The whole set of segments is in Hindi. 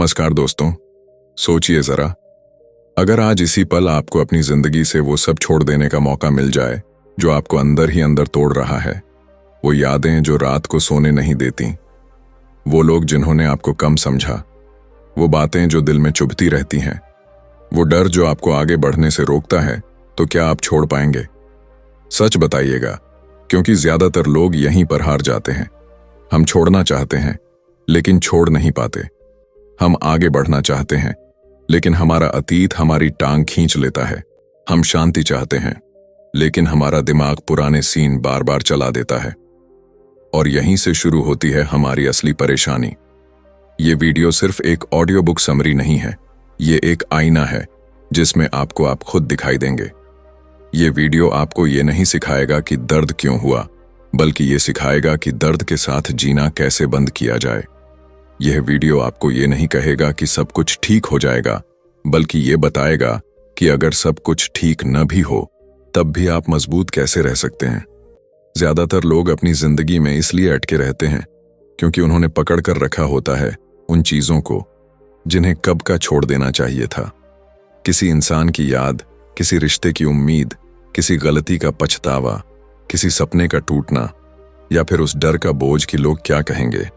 नमस्कार दोस्तों। सोचिए जरा, अगर आज इसी पल आपको अपनी जिंदगी से वो सब छोड़ देने का मौका मिल जाए जो आपको अंदर ही अंदर तोड़ रहा है, वो यादें जो रात को सोने नहीं देती, वो लोग जिन्होंने आपको कम समझा, वो बातें जो दिल में चुभती रहती हैं, वो डर जो आपको आगे बढ़ने से रोकता है, तो क्या आप छोड़ पाएंगे? सच बताइएगा, क्योंकि ज्यादातर लोग यहीं पर हार जाते हैं। हम छोड़ना चाहते हैं लेकिन छोड़ नहीं पाते। हम आगे बढ़ना चाहते हैं लेकिन हमारा अतीत हमारी टांग खींच लेता है। हम शांति चाहते हैं लेकिन हमारा दिमाग पुराने सीन बार बार चला देता है। और यहीं से शुरू होती है हमारी असली परेशानी। ये वीडियो सिर्फ एक ऑडियो बुक समरी नहीं है, ये एक आईना है जिसमें आपको आप खुद दिखाई देंगे। ये वीडियो आपको ये नहीं सिखाएगा कि दर्द क्यों हुआ, बल्कि ये सिखाएगा कि दर्द के साथ जीना कैसे बंद किया जाए। यह वीडियो आपको ये नहीं कहेगा कि सब कुछ ठीक हो जाएगा, बल्कि ये बताएगा कि अगर सब कुछ ठीक न भी हो तब भी आप मजबूत कैसे रह सकते हैं। ज्यादातर लोग अपनी जिंदगी में इसलिए अटके रहते हैं क्योंकि उन्होंने पकड़ कर रखा होता है उन चीजों को जिन्हें कब का छोड़ देना चाहिए था। किसी इंसान की याद, किसी रिश्ते की उम्मीद, किसी गलती का पछतावा, किसी सपने का टूटना, या फिर उस डर का बोझ कि लोग क्या कहेंगे।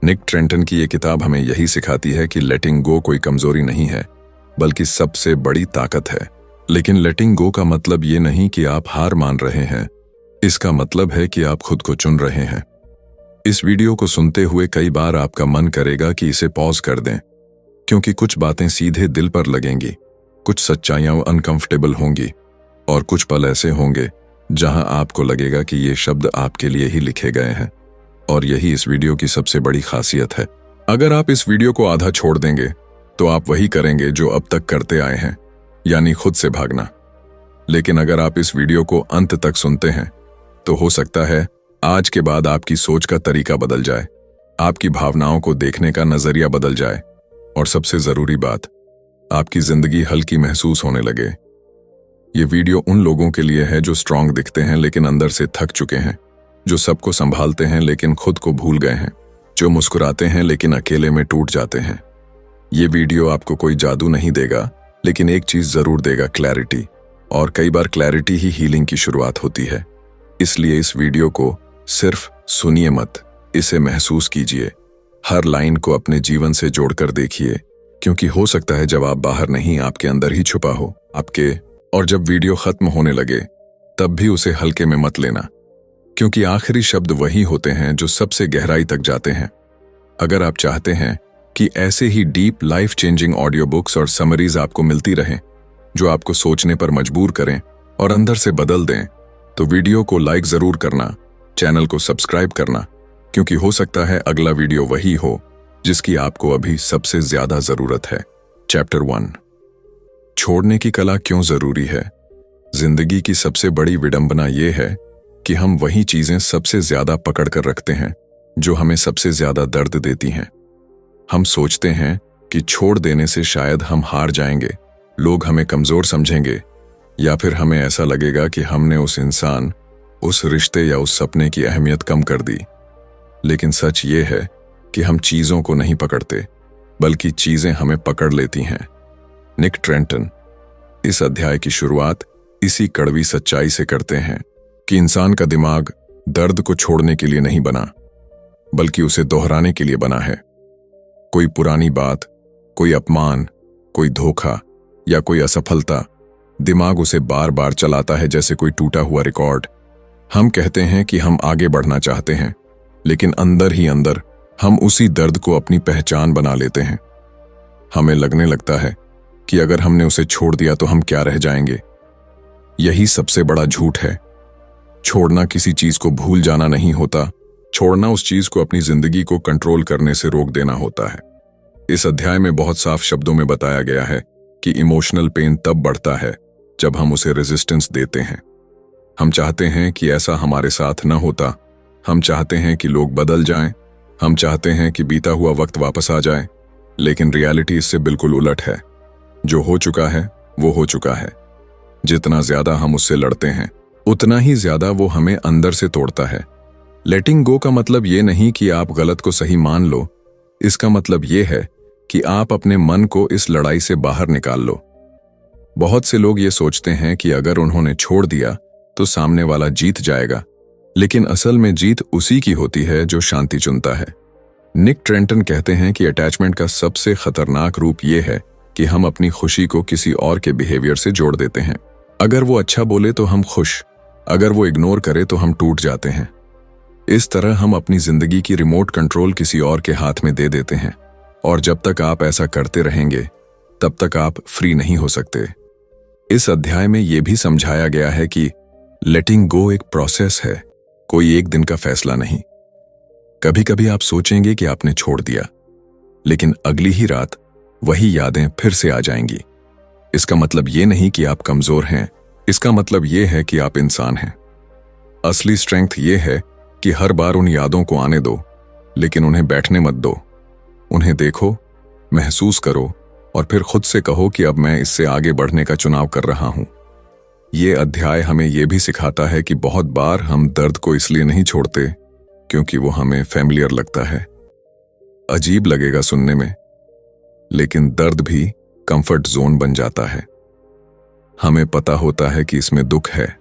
निक ट्रेंटन की ये किताब हमें यही सिखाती है कि लेटिंग गो कोई कमजोरी नहीं है, बल्कि सबसे बड़ी ताकत है। लेकिन लेटिंग गो का मतलब ये नहीं कि आप हार मान रहे हैं, इसका मतलब है कि आप खुद को चुन रहे हैं। इस वीडियो को सुनते हुए कई बार आपका मन करेगा कि इसे पॉज कर दें, क्योंकि कुछ बातें सीधे दिल पर लगेंगी, कुछ सच्चाइयां अनकंफर्टेबल होंगी, और कुछ पल ऐसे होंगे जहां आपको लगेगा कि ये शब्द आपके लिए ही लिखे गए हैं। और यही इस वीडियो की सबसे बड़ी खासियत है। अगर आप इस वीडियो को आधा छोड़ देंगे तो आप वही करेंगे जो अब तक करते आए हैं, यानी खुद से भागना। लेकिन अगर आप इस वीडियो को अंत तक सुनते हैं तो हो सकता है आज के बाद आपकी सोच का तरीका बदल जाए, आपकी भावनाओं को देखने का नजरिया बदल जाए, और सबसे जरूरी बात, आपकी जिंदगी हल्की महसूस होने लगे। ये वीडियो उन लोगों के लिए है जो स्ट्रांग दिखते हैं लेकिन अंदर से थक चुके हैं, जो सबको संभालते हैं लेकिन खुद को भूल गए हैं, जो मुस्कुराते हैं लेकिन अकेले में टूट जाते हैं। ये वीडियो आपको कोई जादू नहीं देगा, लेकिन एक चीज जरूर देगा, क्लैरिटी। और कई बार क्लैरिटी ही हीलिंग की शुरुआत होती है। इसलिए इस वीडियो को सिर्फ सुनिए मत, इसे महसूस कीजिए। हर लाइन को अपने जीवन से जोड़कर देखिए, क्योंकि हो सकता है जब आप बाहर नहीं, आपके अंदर ही छुपा हो आपके। और जब वीडियो खत्म होने लगे तब भी उसे हल्के में मत लेना, क्योंकि आखिरी शब्द वही होते हैं जो सबसे गहराई तक जाते हैं। अगर आप चाहते हैं कि ऐसे ही deep life changing audio books और समरीज आपको मिलती रहें, जो आपको सोचने पर मजबूर करें और अंदर से बदल दें, तो वीडियो को लाइक जरूर करना, चैनल को सब्सक्राइब करना, क्योंकि हो सकता है अगला वीडियो वही हो जिसकी आपको अभी सबसे ज्यादा जरूरत है। चैप्टर 1, छोड़ने की कला क्यों जरूरी है। जिंदगी की सबसे बड़ी विडंबना यह है कि हम वही चीजें सबसे ज्यादा पकड़ कर रखते हैं जो हमें सबसे ज्यादा दर्द देती हैं। हम सोचते हैं कि छोड़ देने से शायद हम हार जाएंगे, लोग हमें कमजोर समझेंगे, या फिर हमें ऐसा लगेगा कि हमने उस इंसान, उस रिश्ते या उस सपने की अहमियत कम कर दी। लेकिन सच ये है कि हम चीजों को नहीं पकड़ते, बल्कि चीजें हमें पकड़ लेती हैं। निक ट्रेंटन इस अध्याय की शुरुआत इसी कड़वी सच्चाई से करते हैं कि इंसान का दिमाग दर्द को छोड़ने के लिए नहीं बना, बल्कि उसे दोहराने के लिए बना है। कोई पुरानी बात, कोई अपमान, कोई धोखा या कोई असफलता, दिमाग उसे बार बार चलाता है जैसे कोई टूटा हुआ रिकॉर्ड। हम कहते हैं कि हम आगे बढ़ना चाहते हैं, लेकिन अंदर ही अंदर हम उसी दर्द को अपनी पहचान बना लेते हैं। हमें लगने लगता है कि अगर हमने उसे छोड़ दिया तो हम क्या रह जाएंगे। यही सबसे बड़ा झूठ है। छोड़ना किसी चीज को भूल जाना नहीं होता, छोड़ना उस चीज को अपनी जिंदगी को कंट्रोल करने से रोक देना होता है। इस अध्याय में बहुत साफ शब्दों में बताया गया है कि इमोशनल पेन तब बढ़ता है जब हम उसे रेजिस्टेंस देते हैं। हम चाहते हैं कि ऐसा हमारे साथ न होता, हम चाहते हैं कि लोग बदल जाएं, हम चाहते हैं कि बीता हुआ वक्त वापस आ जाए, लेकिन रियलिटी इससे बिल्कुल उलट है। जो हो चुका है वो हो चुका है। जितना ज्यादा हम उससे लड़ते हैं, उतना ही ज्यादा वो हमें अंदर से तोड़ता है। लेटिंग गो का मतलब ये नहीं कि आप गलत को सही मान लो, इसका मतलब ये है कि आप अपने मन को इस लड़ाई से बाहर निकाल लो। बहुत से लोग ये सोचते हैं कि अगर उन्होंने छोड़ दिया तो सामने वाला जीत जाएगा, लेकिन असल में जीत उसी की होती है जो शांति चुनता है। निक ट्रेंटन कहते हैं कि अटैचमेंट का सबसे खतरनाक रूप यह है कि हम अपनी खुशी को किसी और के बिहेवियर से जोड़ देते हैं। अगर वो अच्छा बोले तो हम खुश, अगर वो इग्नोर करे तो हम टूट जाते हैं। इस तरह हम अपनी जिंदगी की रिमोट कंट्रोल किसी और के हाथ में दे देते हैं, और जब तक आप ऐसा करते रहेंगे तब तक आप फ्री नहीं हो सकते। इस अध्याय में यह भी समझाया गया है कि लेटिंग गो एक प्रोसेस है, कोई एक दिन का फैसला नहीं। कभी कभी आप सोचेंगे कि आपने छोड़ दिया, लेकिन अगली ही रात वही यादें फिर से आ जाएंगी। इसका मतलब ये नहीं कि आप कमजोर हैं, इसका मतलब ये है कि आप इंसान हैं। असली स्ट्रेंथ ये है कि हर बार उन यादों को आने दो, लेकिन उन्हें बैठने मत दो। उन्हें देखो, महसूस करो और फिर खुद से कहो कि अब मैं इससे आगे बढ़ने का चुनाव कर रहा हूं। ये अध्याय हमें यह भी सिखाता है कि बहुत बार हम दर्द को इसलिए नहीं छोड़ते क्योंकि वो हमें फैमिलियर लगता है। अजीब लगेगा सुनने में, लेकिन दर्द भी कंफर्ट जोन बन जाता है। हमें पता होता है कि इसमें दुख है,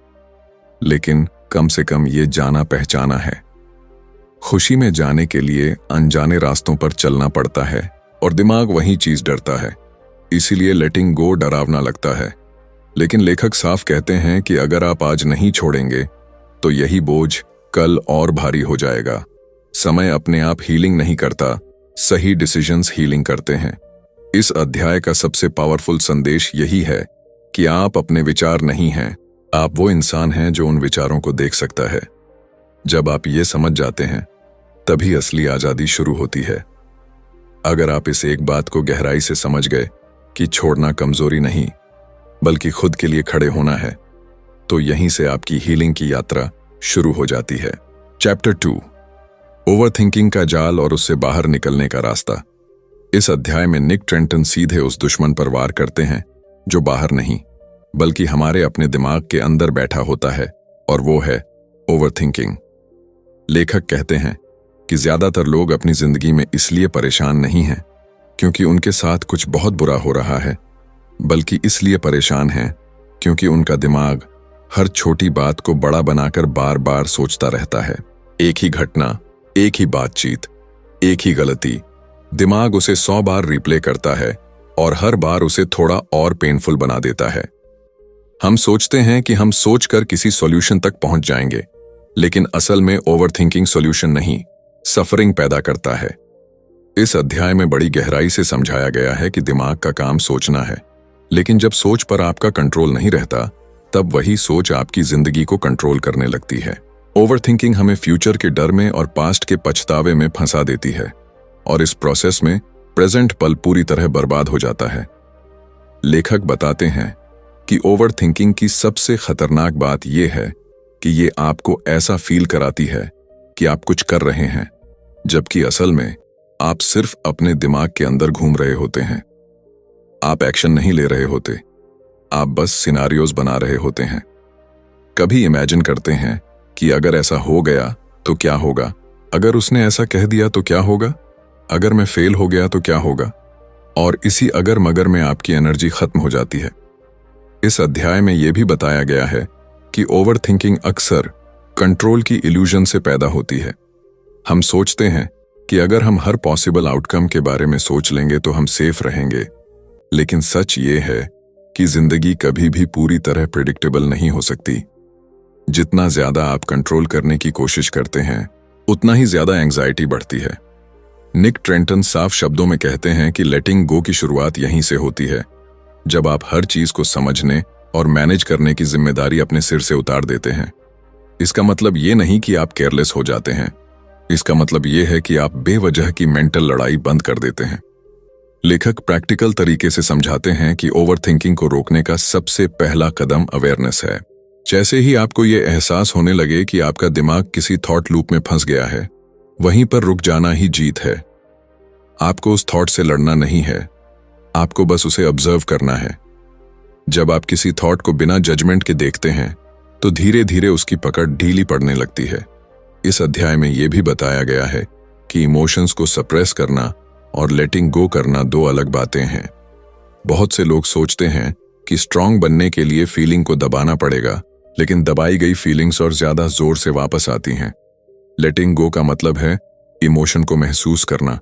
लेकिन कम से कम ये जाना पहचाना है। खुशी में जाने के लिए अनजाने रास्तों पर चलना पड़ता है और दिमाग वही चीज डरता है। इसीलिए लेटिंग गो डरावना लगता है, लेकिन लेखक साफ कहते हैं कि अगर आप आज नहीं छोड़ेंगे तो यही बोझ कल और भारी हो जाएगा। समय अपने आप हीलिंग नहीं करता, सही डिसीजंस हीलिंग करते हैं। इस अध्याय का सबसे पावरफुल संदेश यही है कि आप अपने विचार नहीं हैं, आप वो इंसान हैं जो उन विचारों को देख सकता है। जब आप ये समझ जाते हैं तभी असली आजादी शुरू होती है। अगर आप इस एक बात को गहराई से समझ गए कि छोड़ना कमजोरी नहीं बल्कि खुद के लिए खड़े होना है, तो यहीं से आपकी हीलिंग की यात्रा शुरू हो जाती है। चैप्टर 2, ओवरथिंकिंग का जाल और उससे बाहर निकलने का रास्ता। इस अध्याय में निक ट्रेंटन सीधे उस दुश्मन पर वार करते हैं जो बाहर नहीं बल्कि हमारे अपने दिमाग के अंदर बैठा होता है, और वो है ओवरथिंकिंग। लेखक कहते हैं कि ज्यादातर लोग अपनी जिंदगी में इसलिए परेशान नहीं हैं क्योंकि उनके साथ कुछ बहुत बुरा हो रहा है, बल्कि इसलिए परेशान हैं क्योंकि उनका दिमाग हर छोटी बात को बड़ा बनाकर बार बार सोचता रहता है। एक ही घटना, एक ही बातचीत, एक ही गलती, दिमाग उसे 100 बार रिप्ले करता है और हर बार उसे थोड़ा और पेनफुल बना देता है। हम सोचते हैं कि हम सोचकर किसी सॉल्यूशन तक पहुंच जाएंगे, लेकिन असल में ओवरथिंकिंग सॉल्यूशन नहीं, सफरिंग पैदा करता है। इस अध्याय में बड़ी गहराई से समझाया गया है कि दिमाग का काम सोचना है, लेकिन जब सोच पर आपका कंट्रोल नहीं रहता तब वही सोच आपकी जिंदगी को कंट्रोल करने लगती है। ओवरथिंकिंग हमें फ्यूचर के डर में और पास्ट के पछतावे में फंसा देती है, और इस प्रोसेस में प्रेजेंट पल पूरी तरह बर्बाद हो जाता है। लेखक बताते हैं कि ओवरथिंकिंग की सबसे खतरनाक बात यह है कि ये आपको ऐसा फील कराती है कि आप कुछ कर रहे हैं, जबकि असल में आप सिर्फ अपने दिमाग के अंदर घूम रहे होते हैं। आप एक्शन नहीं ले रहे होते, आप बस सिनारियोज बना रहे होते हैं। कभी इमेजिन करते हैं कि अगर ऐसा हो गया तो क्या होगा, अगर उसने ऐसा कह दिया तो क्या होगा, अगर मैं फेल हो गया तो क्या होगा, और इसी अगर मगर में आपकी एनर्जी खत्म हो जाती है। इस अध्याय में यह भी बताया गया है कि ओवरथिंकिंग अक्सर कंट्रोल की इल्यूजन से पैदा होती है। हम सोचते हैं कि अगर हम हर पॉसिबल आउटकम के बारे में सोच लेंगे तो हम सेफ रहेंगे, लेकिन सच ये है कि जिंदगी कभी भी पूरी तरह प्रेडिक्टेबल नहीं हो सकती। जितना ज्यादा आप कंट्रोल करने की कोशिश करते हैं, उतना ही ज्यादा एंजाइटी बढ़ती है। निक ट्रेंटन साफ शब्दों में कहते हैं कि लेटिंग गो की शुरुआत यहीं से होती है, जब आप हर चीज को समझने और मैनेज करने की जिम्मेदारी अपने सिर से उतार देते हैं। इसका मतलब ये नहीं कि आप केयरलेस हो जाते हैं, इसका मतलब ये है कि आप बेवजह की मेंटल लड़ाई बंद कर देते हैं। लेखक प्रैक्टिकल तरीके से समझाते हैं कि ओवरथिंकिंग को रोकने का सबसे पहला कदम अवेयरनेस है। जैसे ही आपको ये एहसास होने लगे कि आपका दिमाग किसी थॉट लूप में फंस गया है, वहीं पर रुक जाना ही जीत है। आपको उस थॉट से लड़ना नहीं है, आपको बस उसे ऑब्जर्व करना है। जब आप किसी थॉट को बिना जजमेंट के देखते हैं तो धीरे धीरे उसकी पकड़ ढीली पड़ने लगती है। इस अध्याय में यह भी बताया गया है कि इमोशंस को सप्रेस करना और लेटिंग गो करना दो अलग बातें हैं। बहुत से लोग सोचते हैं कि स्ट्रांग बनने के लिए फीलिंग को दबाना पड़ेगा, लेकिन दबाई गई फीलिंग्स और ज्यादा जोर से वापस आती हैं। लेटिंग गो का मतलब है इमोशन को महसूस करना,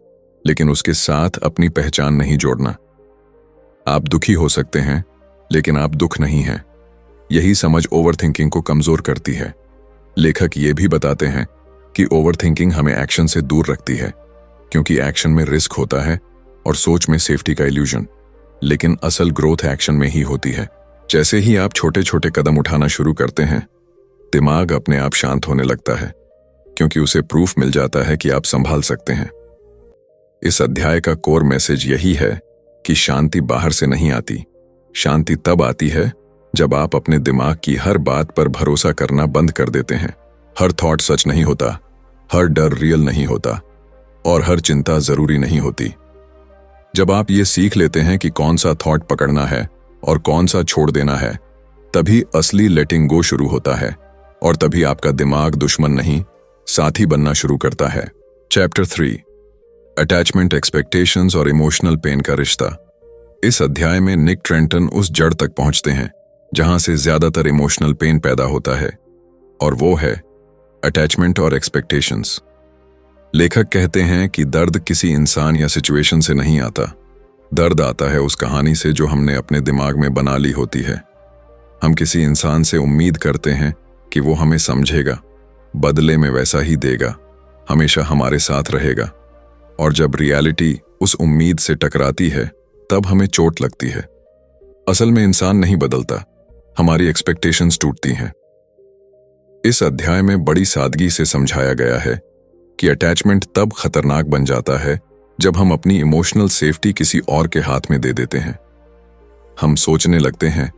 लेकिन उसके साथ अपनी पहचान नहीं जोड़ना। आप दुखी हो सकते हैं, लेकिन आप दुख नहीं हैं। यही समझ ओवरथिंकिंग को कमजोर करती है। लेखक ये भी बताते हैं कि ओवरथिंकिंग हमें एक्शन से दूर रखती है, क्योंकि एक्शन में रिस्क होता है और सोच में सेफ्टी का इल्यूजन। लेकिन असल ग्रोथ एक्शन में ही होती है। जैसे ही आप छोटे छोटे कदम उठाना शुरू करते हैं, दिमाग अपने आप शांत होने लगता है, क्योंकि उसे प्रूफ मिल जाता है कि आप संभाल सकते हैं। इस अध्याय का कोर मैसेज यही है कि शांति बाहर से नहीं आती। शांति तब आती है जब आप अपने दिमाग की हर बात पर भरोसा करना बंद कर देते हैं। हर थॉट सच नहीं होता, हर डर रियल नहीं होता, और हर चिंता जरूरी नहीं होती। जब आप ये सीख लेते हैं कि कौन सा थॉट पकड़ना है और कौन सा छोड़ देना है, तभी असली लेटिंग गो शुरू होता है, और तभी आपका दिमाग दुश्मन नहीं, साथी बनना शुरू करता है। चैप्टर 3, अटैचमेंट, एक्सपेक्टेशंस और इमोशनल पेन का रिश्ता। इस अध्याय में निक ट्रेंटन उस जड़ तक पहुंचते हैं जहां से ज्यादातर इमोशनल पेन पैदा होता है, और वो है अटैचमेंट और एक्सपेक्टेशंस। लेखक कहते हैं कि दर्द किसी इंसान या सिचुएशन से नहीं आता। दर्द आता है उस कहानी से जो हमने अपने दिमाग में बना ली होती है। हम किसी इंसान से उम्मीद करते हैं कि वो हमें समझेगा, बदले में वैसा ही देगा, हमेशा हमारे साथ रहेगा, और जब रियलिटी उस उम्मीद से टकराती है तब हमें चोट लगती है। असल में इंसान नहीं बदलता, हमारी एक्सपेक्टेशंस टूटती हैं। इस अध्याय में बड़ी सादगी से समझाया गया है कि अटैचमेंट तब खतरनाक बन जाता है जब हम अपनी इमोशनल सेफ्टी किसी और के हाथ में दे देते हैं। हम सोचने लगते हैं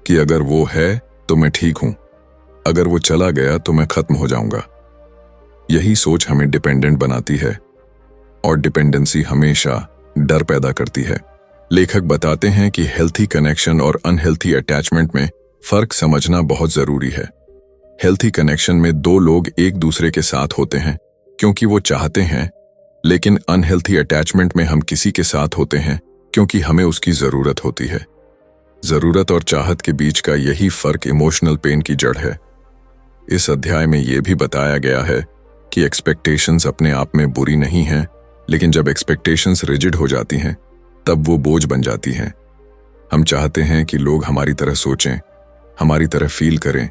कि अगर वो है तो मैं ठीक हूं, अगर वो चला गया तो मैं खत्म हो जाऊंगा। यही सोच हमें डिपेंडेंट बनाती है, और डिपेंडेंसी हमेशा डर पैदा करती है। लेखक बताते हैं कि हेल्थी कनेक्शन और अनहेल्थी अटैचमेंट में फर्क समझना बहुत जरूरी है। हेल्थी कनेक्शन में दो लोग एक दूसरे के साथ होते हैं क्योंकि वो चाहते हैं, लेकिन अनहेल्थी अटैचमेंट में हम किसी के साथ होते हैं क्योंकि हमें उसकी जरूरत होती है। जरूरत और चाहत के बीच का यही फर्क इमोशनल पेन की जड़ है। इस अध्याय में यह भी बताया गया है कि एक्सपेक्टेशंस अपने आप में बुरी नहीं हैं, लेकिन जब एक्सपेक्टेशंस रिजिड हो जाती हैं तब वो बोझ बन जाती हैं। हम चाहते हैं कि लोग हमारी तरह सोचें, हमारी तरह फील करें,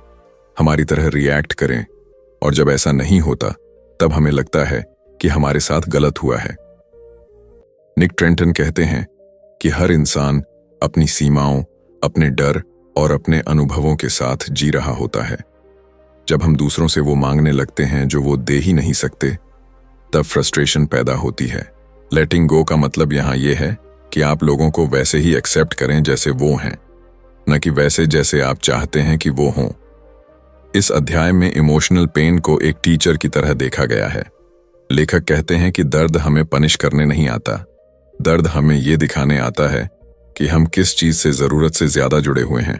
हमारी तरह रिएक्ट करें, और जब ऐसा नहीं होता तब हमें लगता है कि हमारे साथ गलत हुआ है। निक ट्रेंटन कहते हैं कि हर इंसान अपनी सीमाओं, अपने डर और अपने अनुभवों के साथ जी रहा होता है। जब हम दूसरों से वो मांगने लगते हैं जो वो दे ही नहीं सकते, तब फ्रस्ट्रेशन पैदा होती है। लेटिंग गो का मतलब यहाँ ये है कि आप लोगों को वैसे ही एक्सेप्ट करें जैसे वो हैं, न कि वैसे जैसे आप चाहते हैं कि वो हों। इस अध्याय में इमोशनल पेन को एक टीचर की तरह देखा गया है। लेखक कहते हैं कि दर्द हमें पनिश करने नहीं आता, दर्द हमें ये दिखाने आता है कि हम किस चीज से जरूरत से ज्यादा जुड़े हुए हैं।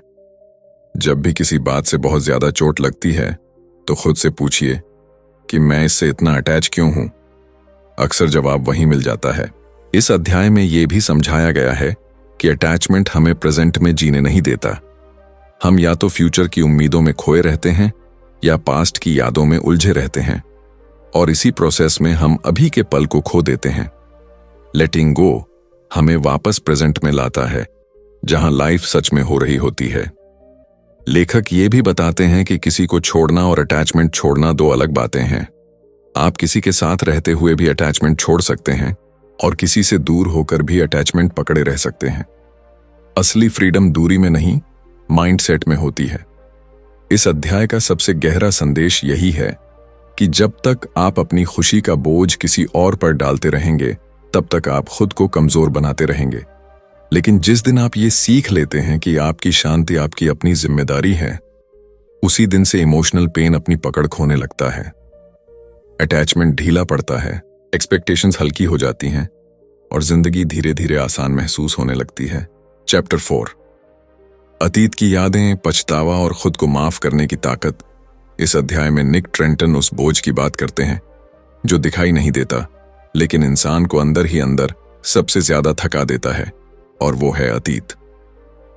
जब भी किसी बात से बहुत ज्यादा चोट लगती है तो खुद से पूछिए कि मैं इससे इतना अटैच क्यों हूं। अक्सर जवाब वहीं मिल जाता है। इस अध्याय में यह भी समझाया गया है कि अटैचमेंट हमें प्रेजेंट में जीने नहीं देता। हम या तो फ्यूचर की उम्मीदों में खोए रहते हैं या पास्ट की यादों में उलझे रहते हैं, और इसी प्रोसेस में हम अभी के पल को खो देते हैं। लेटिंग गो हमें वापस प्रेजेंट में लाता है, जहां लाइफ सच में हो रही होती है। लेखक ये भी बताते हैं कि किसी को छोड़ना और अटैचमेंट छोड़ना दो अलग बातें हैं। आप किसी के साथ रहते हुए भी अटैचमेंट छोड़ सकते हैं, और किसी से दूर होकर भी अटैचमेंट पकड़े रह सकते हैं। असली फ्रीडम दूरी में नहीं, माइंडसेट में होती है। इस अध्याय का सबसे गहरा संदेश यही है कि जब तक आप अपनी खुशी का बोझ किसी और पर डालते रहेंगे, तब तक आप खुद को कमजोर बनाते रहेंगे। लेकिन जिस दिन आप ये सीख लेते हैं कि आपकी शांति आपकी अपनी जिम्मेदारी है, उसी दिन से इमोशनल पेन अपनी पकड़ खोने लगता है। अटैचमेंट ढीला पड़ता है, एक्सपेक्टेशंस हल्की हो जाती हैं, और जिंदगी धीरे धीरे आसान महसूस होने लगती है। चैप्टर 4, अतीत की यादें, पछतावा और खुद को माफ करने की ताकत। इस अध्याय में निक ट्रेंटन उस बोझ की बात करते हैं जो दिखाई नहीं देता लेकिन इंसान को अंदर ही अंदर सबसे ज्यादा थका देता है, और वो है अतीत।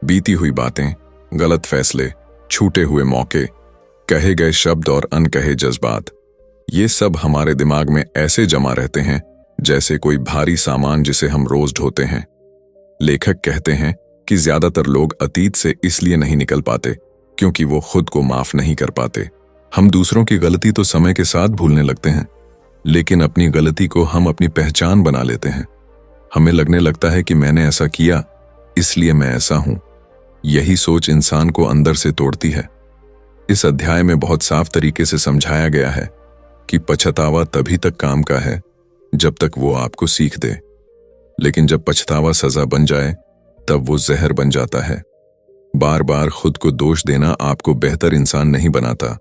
बीती हुई बातें, गलत फैसले, छूटे हुए मौके, कहे गए शब्द और अनकहे जज्बात, ये सब हमारे दिमाग में ऐसे जमा रहते हैं जैसे कोई भारी सामान जिसे हम रोज ढोते हैं। लेखक कहते हैं कि ज्यादातर लोग अतीत से इसलिए नहीं निकल पाते क्योंकि वो खुद को माफ नहीं कर पाते। हम दूसरों की गलती तो समय के साथ भूलने लगते हैं, लेकिन अपनी गलती को हम अपनी पहचान बना लेते हैं। हमें लगने लगता है कि मैंने ऐसा किया इसलिए मैं ऐसा हूं। यही सोच इंसान को अंदर से तोड़ती है। इस अध्याय में बहुत साफ तरीके से समझाया गया है कि पछतावा तभी तक काम का है जब तक वो आपको सीख दे, लेकिन जब पछतावा सजा बन जाए तब वो जहर बन जाता है। बार बार खुद को दोष देना आपको बेहतर इंसान नहीं बनाता,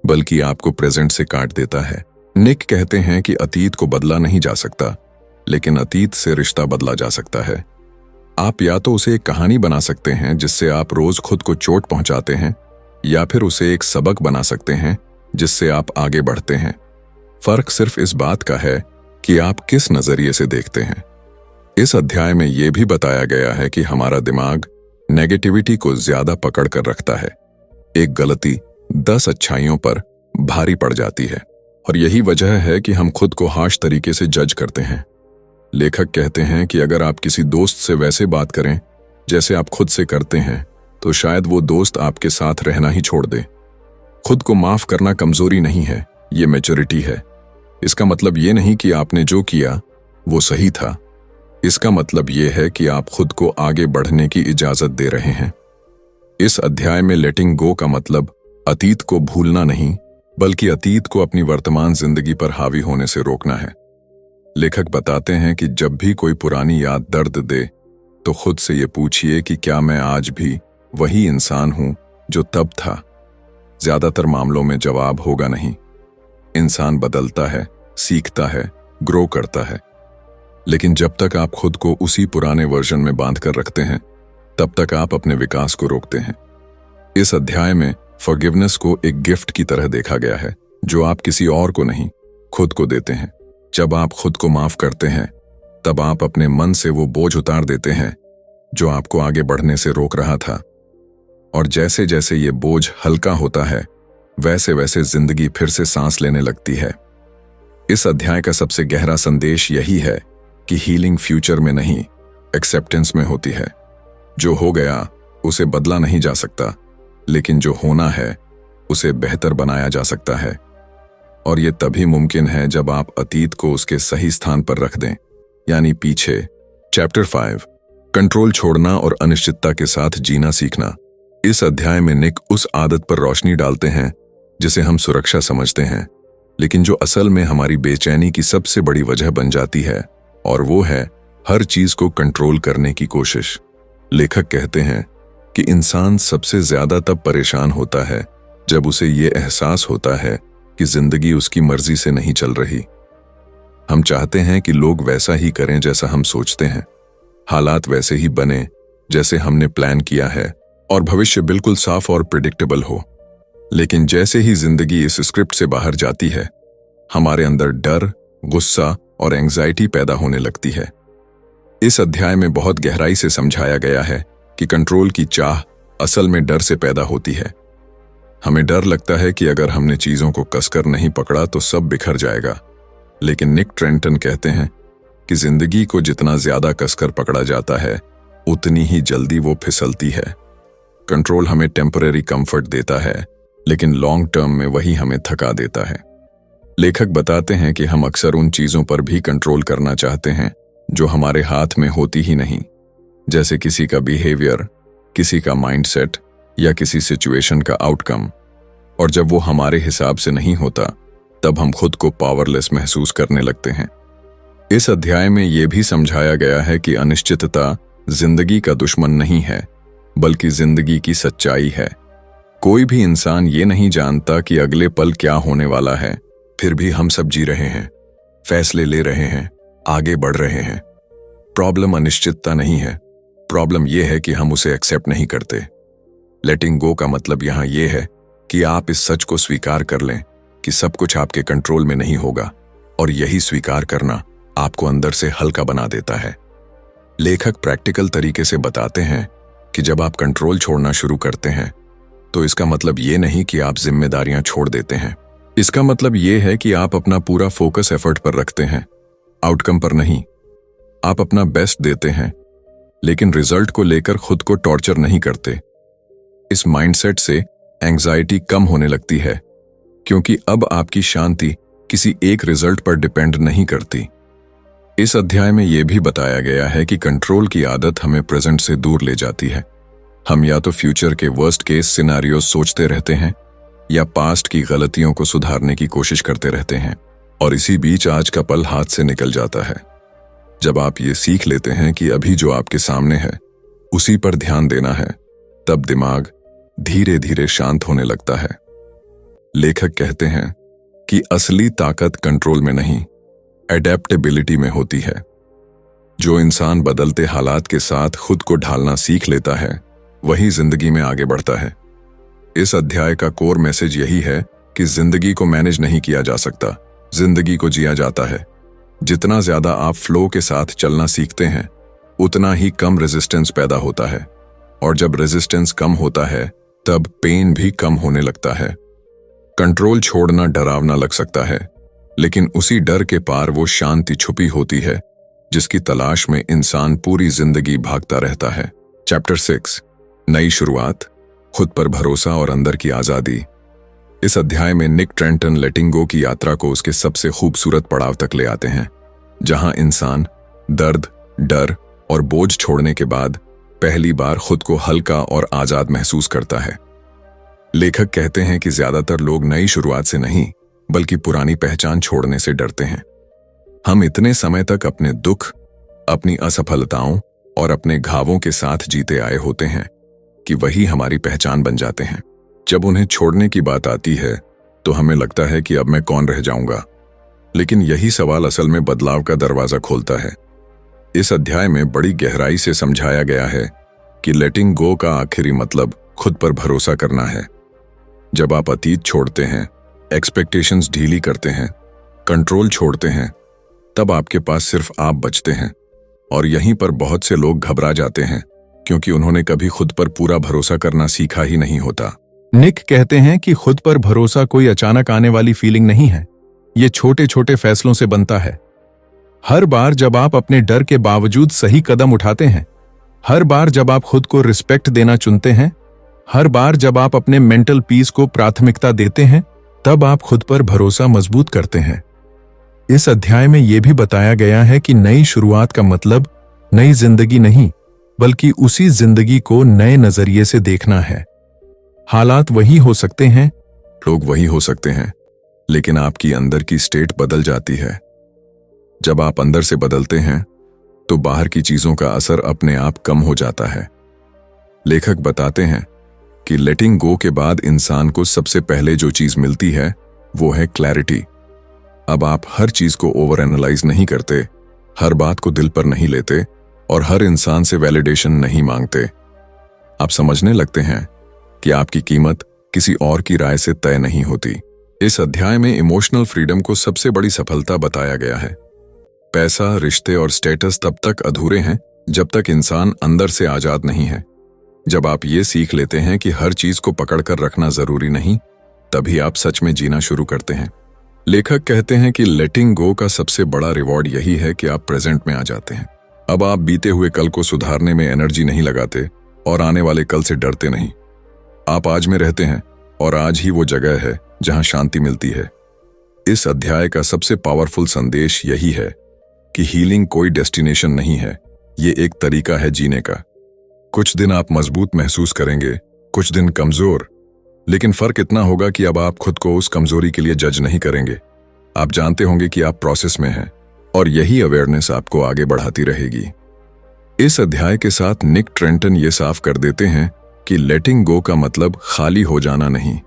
बल्कि आपको प्रेजेंट से काट देता है। निक कहते हैं कि अतीत को बदला नहीं जा सकता, लेकिन अतीत से रिश्ता बदला जा सकता है। आप या तो उसे एक कहानी बना सकते हैं जिससे आप रोज खुद को चोट पहुंचाते हैं, या फिर उसे एक सबक बना सकते हैं जिससे आप आगे बढ़ते हैं। फर्क सिर्फ इस बात का है कि आप किस नजरिए से देखते हैं। इस अध्याय में यह भी बताया गया है कि हमारा दिमाग नेगेटिविटी को ज्यादा पकड़ कर रखता है। एक गलती 10 अच्छाइयों पर भारी पड़ जाती है, और यही वजह है कि हम खुद को हाश तरीके से जज करते हैं। लेखक कहते हैं कि अगर आप किसी दोस्त से वैसे बात करें जैसे आप खुद से करते हैं, तो शायद वो दोस्त आपके साथ रहना ही छोड़ दे। खुद को माफ करना कमजोरी नहीं है, ये मैच्योरिटी है। इसका मतलब ये नहीं कि आपने जो किया वो सही था। इसका मतलब ये है कि आप खुद को आगे बढ़ने की इजाजत दे रहे हैं। इस अध्याय में लेटिंग गो का मतलब अतीत को भूलना नहीं, बल्कि अतीत को अपनी वर्तमान जिंदगी पर हावी होने से रोकना है। लेखक बताते हैं कि जब भी कोई पुरानी याद दर्द दे, तो खुद से ये पूछिए कि क्या मैं आज भी वही इंसान हूं जो तब था। ज्यादातर मामलों में जवाब होगा नहीं। इंसान बदलता है, सीखता है, ग्रो करता है, लेकिन जब तक आप खुद को उसी पुराने वर्जन में बांध कर रखते हैं, तब तक आप अपने विकास को रोकते हैं। इस अध्याय में फॉरगिवनेस को एक गिफ्ट की तरह देखा गया है, जो आप किसी और को नहीं, खुद को देते हैं। जब आप खुद को माफ करते हैं, तब आप अपने मन से वो बोझ उतार देते हैं जो आपको आगे बढ़ने से रोक रहा था। और जैसे जैसे ये बोझ हल्का होता है, वैसे वैसे जिंदगी फिर से सांस लेने लगती है। इस अध्याय का सबसे गहरा संदेश यही है कि हीलिंग फ्यूचर में नहीं, एक्सेप्टेंस में होती है। जो हो गया उसे बदला नहीं जा सकता, लेकिन जो होना है उसे बेहतर बनाया जा सकता है। और ये तभी मुमकिन है जब आप अतीत को उसके सही स्थान पर रख दें, यानी पीछे। चैप्टर 5, कंट्रोल छोड़ना और अनिश्चितता के साथ जीना सीखना। इस अध्याय में निक उस आदत पर रोशनी डालते हैं जिसे हम सुरक्षा समझते हैं, लेकिन जो असल में हमारी बेचैनी की सबसे बड़ी वजह बन जाती है, और वो है हर चीज को कंट्रोल करने की कोशिश। लेखक कहते हैं कि इंसान सबसे ज्यादा तब परेशान होता है जब उसे ये एहसास होता है कि जिंदगी उसकी मर्जी से नहीं चल रही। हम चाहते हैं कि लोग वैसा ही करें जैसा हम सोचते हैं, हालात वैसे ही बने जैसे हमने प्लान किया है, और भविष्य बिल्कुल साफ और प्रिडिक्टेबल हो। लेकिन जैसे ही जिंदगी इस स्क्रिप्ट से बाहर जाती है, हमारे अंदर डर, गुस्सा और एंग्जाइटी पैदा होने लगती है। इस अध्याय में बहुत गहराई से समझाया गया है कि कंट्रोल की चाह असल में डर से पैदा होती है। हमें डर लगता है कि अगर हमने चीजों को कसकर नहीं पकड़ा तो सब बिखर जाएगा। लेकिन निक ट्रेंटन कहते हैं कि जिंदगी को जितना ज्यादा कसकर पकड़ा जाता है, उतनी ही जल्दी वो फिसलती है। कंट्रोल हमें टेम्परेरी कंफर्ट देता है, लेकिन लॉन्ग टर्म में वही हमें थका देता है। लेखक बताते हैं कि हम अक्सर उन चीजों पर भी कंट्रोल करना चाहते हैं जो हमारे हाथ में होती ही नहीं, जैसे किसी का बिहेवियर, किसी का माइंडसेट या किसी सिचुएशन का आउटकम। और जब वो हमारे हिसाब से नहीं होता, तब हम खुद को पावरलेस महसूस करने लगते हैं। इस अध्याय में यह भी समझाया गया है कि अनिश्चितता जिंदगी का दुश्मन नहीं है, बल्कि जिंदगी की सच्चाई है। कोई भी इंसान ये नहीं जानता कि अगले पल क्या होने वाला है, फिर भी हम सब जी रहे हैं, फैसले ले रहे हैं, आगे बढ़ रहे हैं। प्रॉब्लम अनिश्चितता नहीं है, प्रॉब्लम यह है कि हम उसे एक्सेप्ट नहीं करते। लेटिंग गो का मतलब यहां यह है कि आप इस सच को स्वीकार कर लें कि सब कुछ आपके कंट्रोल में नहीं होगा, और यही स्वीकार करना आपको अंदर से हल्का बना देता है। लेखक प्रैक्टिकल तरीके से बताते हैं कि जब आप कंट्रोल छोड़ना शुरू करते हैं तो इसका मतलब ये नहीं कि आप जिम्मेदारियां छोड़ देते हैं। इसका मतलब ये है कि आप अपना पूरा फोकस एफर्ट पर रखते हैं, आउटकम पर नहीं। आप अपना बेस्ट देते हैं, लेकिन रिजल्ट को लेकर खुद को टॉर्चर नहीं करते। इस माइंडसेट से एंग्जाइटी कम होने लगती है, क्योंकि अब आपकी शांति किसी एक रिजल्ट पर डिपेंड नहीं करती। इस अध्याय में यह भी बताया गया है कि कंट्रोल की आदत हमें प्रेजेंट से दूर ले जाती है। हम या तो फ्यूचर के वर्स्ट केस सिनेरियो सोचते रहते हैं या पास्ट की गलतियों को सुधारने की कोशिश करते रहते हैं, और इसी बीच आज का पल हाथ से निकल जाता है। जब आप ये सीख लेते हैं कि अभी जो आपके सामने है उसी पर ध्यान देना है, तब दिमाग धीरे धीरे शांत होने लगता है। लेखक कहते हैं कि असली ताकत कंट्रोल में नहीं, एडेप्टेबिलिटी में होती है। जो इंसान बदलते हालात के साथ खुद को ढालना सीख लेता है वही जिंदगी में आगे बढ़ता है। इस अध्याय का कोर मैसेज यही है कि जिंदगी को मैनेज नहीं किया जा सकता, जिंदगी को जिया जाता है। जितना ज्यादा आप फ्लो के साथ चलना सीखते हैं उतना ही कम रेजिस्टेंस पैदा होता है, और जब रेजिस्टेंस कम होता है तब पेन भी कम होने लगता है। कंट्रोल छोड़ना डरावना लग सकता है, लेकिन उसी डर के पार वो शांति छुपी होती है जिसकी तलाश में इंसान पूरी जिंदगी भागता रहता है। चैप्टर 6, नई शुरुआत, खुद पर भरोसा और अंदर की आजादी। इस अध्याय में निक ट्रेंटन लेटिंग गो की यात्रा को उसके सबसे खूबसूरत पड़ाव तक ले आते हैं, जहां इंसान दर्द, डर और बोझ छोड़ने के बाद पहली बार खुद को हल्का और आजाद महसूस करता है। लेखक कहते हैं कि ज्यादातर लोग नई शुरुआत से नहीं बल्कि पुरानी पहचान छोड़ने से डरते हैं। हम इतने समय तक अपने दुख, अपनी असफलताओं और अपने घावों के साथ जीते आए होते हैं कि वही हमारी पहचान बन जाते हैं। जब उन्हें छोड़ने की बात आती है तो हमें लगता है कि अब मैं कौन रह जाऊंगा, लेकिन यही सवाल असल में बदलाव का दरवाजा खोलता है। इस अध्याय में बड़ी गहराई से समझाया गया है कि लेटिंग गो का आखिरी मतलब खुद पर भरोसा करना है। जब आप अतीत छोड़ते हैं, एक्सपेक्टेशंस ढीली करते हैं, कंट्रोल छोड़ते हैं, तब आपके पास सिर्फ आप बचते हैं, और यहीं पर बहुत से लोग घबरा जाते हैं क्योंकि उन्होंने कभी खुद पर पूरा भरोसा करना सीखा ही नहीं होता। निक कहते हैं कि खुद पर भरोसा कोई अचानक आने वाली फीलिंग नहीं है, ये छोटे छोटे फैसलों से बनता है। हर बार जब आप अपने डर के बावजूद सही कदम उठाते हैं, हर बार जब आप खुद को रिस्पेक्ट देना चुनते हैं, हर बार जब आप अपने मेंटल पीस को प्राथमिकता देते हैं, तब आप खुद पर भरोसा मजबूत करते हैं। इस अध्याय में यह भी बताया गया है कि नई शुरुआत का मतलब नई जिंदगी नहीं, बल्कि उसी जिंदगी को नए नजरिए से देखना है। हालात वही हो सकते हैं, लोग वही हो सकते हैं, लेकिन आपकी अंदर की स्टेट बदल जाती है। जब आप अंदर से बदलते हैं तो बाहर की चीजों का असर अपने आप कम हो जाता है। लेखक बताते हैं कि लेटिंग गो के बाद इंसान को सबसे पहले जो चीज मिलती है वो है क्लैरिटी। अब आप हर चीज को ओवर एनालाइज नहीं करते, हर बात को दिल पर नहीं लेते और हर इंसान से वैलिडेशन नहीं मांगते। आप समझने लगते हैं कि आपकी कीमत किसी और की राय से तय नहीं होती। इस अध्याय में इमोशनल फ्रीडम को सबसे बड़ी सफलता बताया गया है। पैसा, रिश्ते और स्टेटस तब तक अधूरे हैं जब तक इंसान अंदर से आजाद नहीं है। जब आप ये सीख लेते हैं कि हर चीज को पकड़कर रखना जरूरी नहीं, तभी आप सच में जीना शुरू करते हैं। लेखक कहते हैं कि लेटिंग गो का सबसे बड़ा रिवॉर्ड यही है कि आप प्रेजेंट में आ जाते हैं। अब आप बीते हुए कल को सुधारने में एनर्जी नहीं लगाते और आने वाले कल से डरते नहीं। आप आज में रहते हैं और आज ही वो जगह है जहां शांति मिलती है। इस अध्याय का सबसे पावरफुल संदेश यही है कि हीलिंग कोई डेस्टिनेशन नहीं है, ये एक तरीका है जीने का। कुछ दिन आप मजबूत महसूस करेंगे, कुछ दिन कमजोर, लेकिन फर्क इतना होगा कि अब आप खुद को उस कमजोरी के लिए जज नहीं करेंगे। आप जानते होंगे कि आप प्रोसेस में हैं और यही अवेयरनेस आपको आगे बढ़ाती रहेगी। इस अध्याय के साथ निक ट्रेंटन ये साफ कर देते हैं कि लेटिंग गो का मतलब खाली हो जाना नहीं,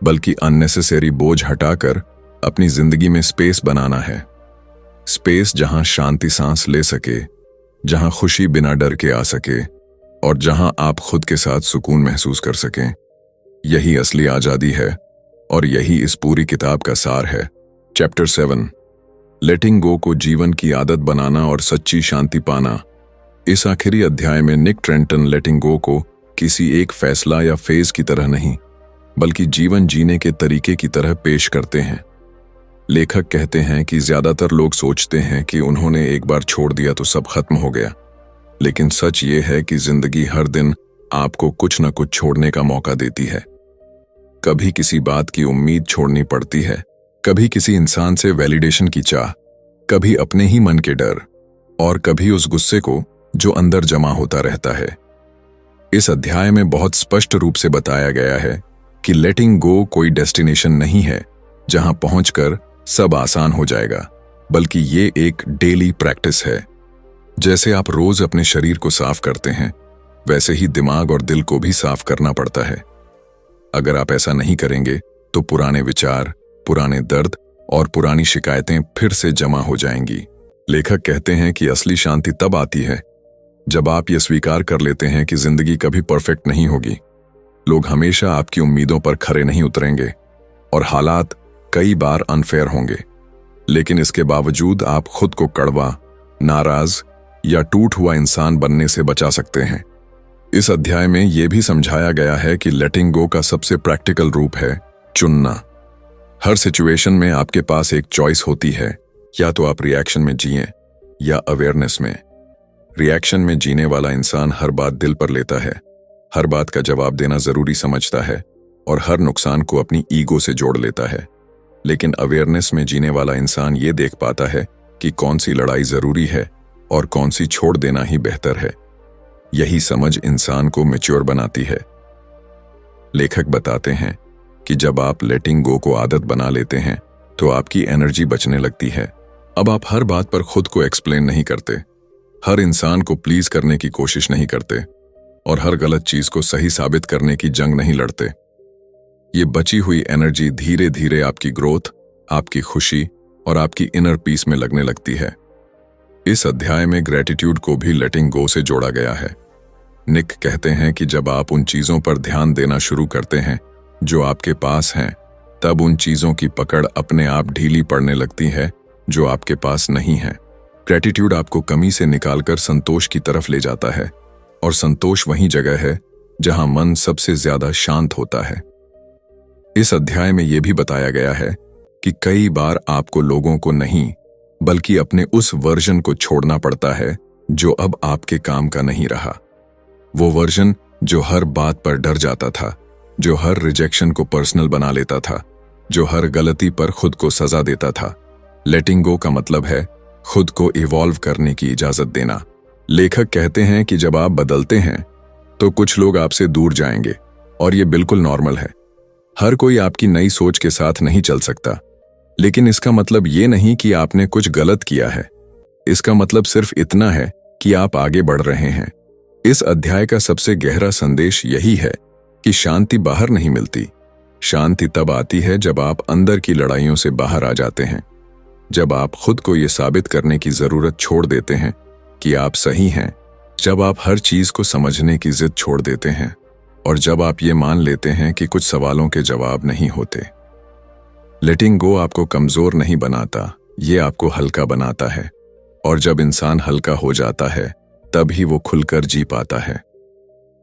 बल्कि अननेसेसरी बोझ हटाकर अपनी जिंदगी में स्पेस बनाना है। स्पेस जहां शांति सांस ले सके, जहां खुशी बिना डर के आ सके और जहां आप खुद के साथ सुकून महसूस कर सकें। यही असली आजादी है और यही इस पूरी किताब का सार है। चैप्टर 7, लेटिंग गो को जीवन की आदत बनाना और सच्ची शांति पाना। इस आखिरी अध्याय में निक ट्रेंटन लेटिंग गो को किसी एक फैसला या फेज की तरह नहीं, बल्कि जीवन जीने के तरीके की तरह पेश करते हैं। लेखक कहते हैं कि ज्यादातर लोग सोचते हैं कि उन्होंने एक बार छोड़ दिया तो सब खत्म हो गया, लेकिन सच ये है कि जिंदगी हर दिन आपको कुछ न कुछ छोड़ने का मौका देती है। कभी किसी बात की उम्मीद छोड़नी पड़ती है, कभी किसी इंसान से वैलिडेशन की चाह, कभी अपने ही मन के डर, और कभी उस गुस्से को जो अंदर जमा होता रहता है। इस अध्याय में बहुत स्पष्ट रूप से बताया गया है कि लेटिंग गो कोई डेस्टिनेशन नहीं है जहां पहुंचकर सब आसान हो जाएगा, बल्कि ये एक डेली प्रैक्टिस है। जैसे आप रोज अपने शरीर को साफ करते हैं, वैसे ही दिमाग और दिल को भी साफ करना पड़ता है। अगर आप ऐसा नहीं करेंगे तो पुराने विचार, पुराने दर्द और पुरानी शिकायतें फिर से जमा हो जाएंगी। लेखक कहते हैं कि असली शांति तब आती है जब आप ये स्वीकार कर लेते हैं कि जिंदगी कभी परफेक्ट नहीं होगी। लोग हमेशा आपकी उम्मीदों पर खरे नहीं उतरेंगे और हालात कई बार अनफेयर होंगे, लेकिन इसके बावजूद आप खुद को कड़वा, नाराज या टूट हुआ इंसान बनने से बचा सकते हैं। इस अध्याय में यह भी समझाया गया है कि लेटिंग गो का सबसे प्रैक्टिकल रूप है चुनना। हर सिचुएशन में आपके पास एक चॉइस होती है, या तो आप रिएक्शन में जिएं या अवेयरनेस में। रिएक्शन में जीने वाला इंसान हर बात दिल पर लेता है, हर बात का जवाब देना जरूरी समझता है और हर नुकसान को अपनी ईगो से जोड़ लेता है। लेकिन अवेयरनेस में जीने वाला इंसान ये देख पाता है कि कौन सी लड़ाई जरूरी है और कौन सी छोड़ देना ही बेहतर है। यही समझ इंसान को मैच्योर बनाती है। लेखक बताते हैं कि जब आप लेटिंग गो को आदत बना लेते हैं तो आपकी एनर्जी बचने लगती है। अब आप हर बात पर खुद को एक्सप्लेन नहीं करते, हर इंसान को प्लीज करने की कोशिश नहीं करते और हर गलत चीज को सही साबित करने की जंग नहीं लड़ते। ये बची हुई एनर्जी धीरे धीरे आपकी ग्रोथ, आपकी खुशी और आपकी इनर पीस में लगने लगती है। इस अध्याय में ग्रेटिट्यूड को भी लेटिंग गो से जोड़ा गया है। निक कहते हैं कि जब आप उन चीजों पर ध्यान देना शुरू करते हैं जो आपके पास हैं, तब उन चीजों की पकड़ अपने आप ढीली पड़ने लगती है जो आपके पास नहीं है। ग्रेटिट्यूड आपको कमी से निकालकर संतोष की तरफ ले जाता है, और संतोष वही जगह है जहां मन सबसे ज्यादा शांत होता है। इस अध्याय में यह भी बताया गया है कि कई बार आपको लोगों को नहीं, बल्कि अपने उस वर्जन को छोड़ना पड़ता है जो अब आपके काम का नहीं रहा। वो वर्जन जो हर बात पर डर जाता था, जो हर रिजेक्शन को पर्सनल बना लेता था, जो हर गलती पर खुद को सजा देता था। लेटिंग गो का मतलब है खुद को इवॉल्व करने की इजाजत देना। लेखक कहते हैं कि जब आप बदलते हैं तो कुछ लोग आपसे दूर जाएंगे, और ये बिल्कुल नॉर्मल है। हर कोई आपकी नई सोच के साथ नहीं चल सकता, लेकिन इसका मतलब ये नहीं कि आपने कुछ गलत किया है। इसका मतलब सिर्फ इतना है कि आप आगे बढ़ रहे हैं। इस अध्याय का सबसे गहरा संदेश यही है कि शांति बाहर नहीं मिलती। शांति तब आती है जब आप अंदर की लड़ाइयों से बाहर आ जाते हैं, जब आप खुद को यह साबित करने की जरूरत छोड़ देते हैं कि आप सही हैं, जब आप हर चीज को समझने की जिद छोड़ देते हैं, और जब आप ये मान लेते हैं कि कुछ सवालों के जवाब नहीं होते। लेटिंग गो आपको कमजोर नहीं बनाता, ये आपको हल्का बनाता है, और जब इंसान हल्का हो जाता है तभी वो खुलकर जी पाता है।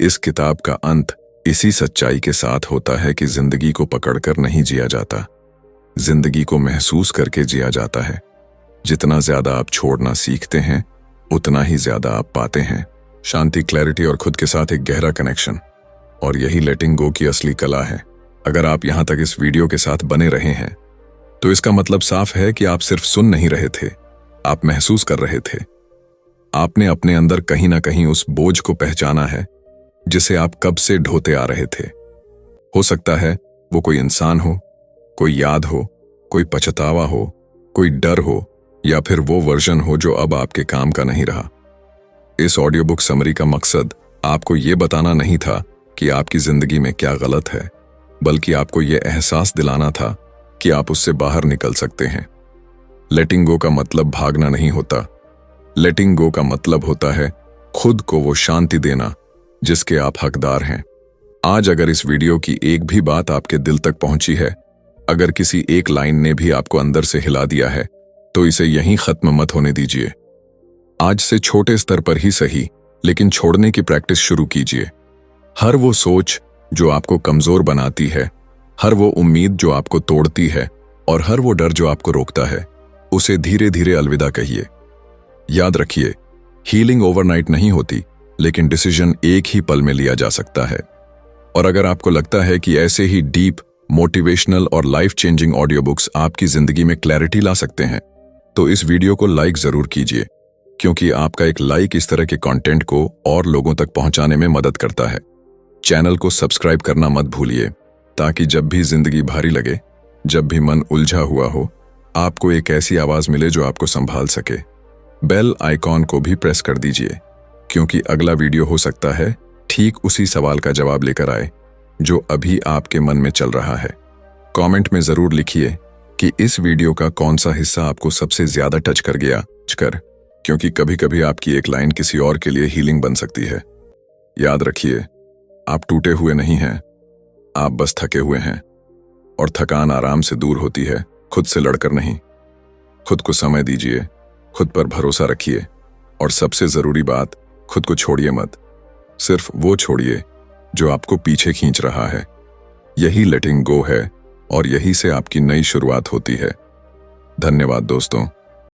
इस किताब का अंत इसी सच्चाई के साथ होता है कि जिंदगी को पकड़कर नहीं जिया जाता, जिंदगी को महसूस करके जिया जाता है। जितना ज्यादा आप छोड़ना सीखते हैं, उतना ही ज्यादा आप पाते हैं शांति, क्लैरिटी और खुद के साथ एक गहरा कनेक्शन। और यही लेटिंग गो की असली कला है। अगर आप यहां तक इस वीडियो के साथ बने रहे हैं तो इसका मतलब साफ है कि आप सिर्फ सुन नहीं रहे थे, आप महसूस कर रहे थे। आपने अपने अंदर कहीं ना कहीं उस बोझ को पहचाना है जिसे आप कब से ढोते आ रहे थे। हो सकता है वो कोई इंसान हो, कोई याद हो, कोई पछतावा हो, कोई डर हो, या फिर वो वर्जन हो जो अब आपके काम का नहीं रहा। इस ऑडियो बुक समरी का मकसद आपको ये बताना नहीं था कि आपकी जिंदगी में क्या गलत है, बल्कि आपको ये एहसास दिलाना था कि आप उससे बाहर निकल सकते हैं। लेटिंग गो का मतलब भागना नहीं होता। लेटिंग गो का मतलब होता है खुद को वो शांति देना जिसके आप हकदार हैं। आज अगर इस वीडियो की एक भी बात आपके दिल तक पहुंची है, अगर किसी एक लाइन ने भी आपको अंदर से हिला दिया है, तो इसे यहीं खत्म मत होने दीजिए। आज से छोटे स्तर पर ही सही, लेकिन छोड़ने की प्रैक्टिस शुरू कीजिए। हर वो सोच जो आपको कमजोर बनाती है, हर वो उम्मीद जो आपको तोड़ती है और हर वो डर जो आपको रोकता है, उसे धीरे धीरे अलविदा कहिए। याद रखिए, हीलिंग ओवरनाइट नहीं होती, लेकिन डिसीजन एक ही पल में लिया जा सकता है। और अगर आपको लगता है कि ऐसे ही डीप, मोटिवेशनल और लाइफ चेंजिंग ऑडियो बुक्स आपकी जिंदगी में क्लैरिटी ला सकते हैं, तो इस वीडियो को लाइक जरूर कीजिए, क्योंकि आपका एक लाइक इस तरह के कंटेंट को और लोगों तक पहुंचाने में मदद करता है। चैनल को सब्सक्राइब करना मत भूलिए, ताकि जब भी जिंदगी भारी लगे, जब भी मन उलझा हुआ हो, आपको एक ऐसी आवाज मिले जो आपको संभाल सके। बेल आइकॉन को भी प्रेस कर दीजिए, क्योंकि अगला वीडियो हो सकता है ठीक उसी सवाल का जवाब लेकर आए जो अभी आपके मन में चल रहा है। कमेंट में जरूर लिखिए कि इस वीडियो का कौन सा हिस्सा आपको सबसे ज्यादा टच कर गया, क्योंकि कभी कभी आपकी एक लाइन किसी और के लिए हीलिंग बन सकती है। याद रखिए, आप टूटे हुए नहीं हैं, आप बस थके हुए हैं, और थकान आराम से दूर होती है, खुद से लड़कर नहीं। खुद को समय दीजिए, खुद पर भरोसा रखिए, और सबसे जरूरी बात, खुद को छोड़िए मत। सिर्फ वो छोड़िए जो आपको पीछे खींच रहा है। यही लेटिंग गो है, और यही से आपकी नई शुरुआत होती है। धन्यवाद दोस्तों।